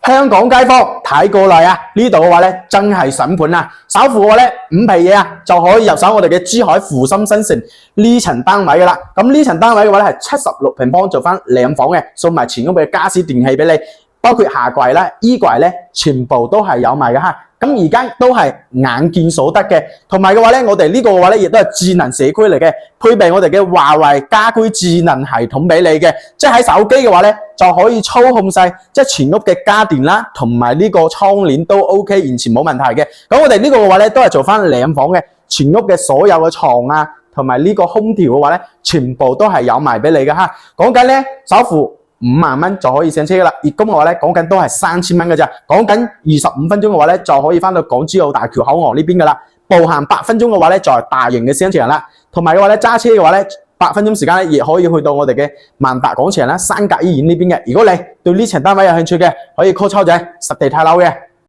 香港街坊睇過嚟啊，呢度嘅話咧真係筍盤啊！首付嘅話咧5皮嘢啊，就可以入手我哋嘅珠海富心新城呢層單位噶啦。咁呢層單位嘅話咧係76平方，做翻2房嘅，送埋全屋嘅家私電器俾你，包括下櫃啦、衣櫃咧，全部都係有賣嘅哈。咁而家都係眼見所得嘅，同埋嘅話咧，我哋呢個嘅話咧，亦都係智能社區嚟嘅，配備我哋嘅華為家居智能系統俾你嘅，即係喺手機嘅話咧，就可以操控晒即係全屋嘅家電啦，同埋呢個窗簾都 OK， 完全冇問題嘅。咁我哋呢個嘅話咧，都係做翻2房嘅，全屋嘅所有嘅床啊，同埋呢個空調嘅話咧，全部都係有埋俾你嘅哈。講緊咧首付5萬蚊就可以上車噶啦，月供嘅話咧講緊都係3000蚊嘅咋，講緊25分鐘嘅話咧就可以翻到港珠澳大橋口岸呢邊噶啦，步行8分鐘嘅話咧就係大型嘅商場啦，同埋嘅話咧揸車嘅話咧8分鐘時間咧亦可以去到我哋嘅萬達廣場啦、三甲醫院呢邊嘅。如果你對呢層單位有興趣嘅，可以 call 抽仔實地睇樓嘅。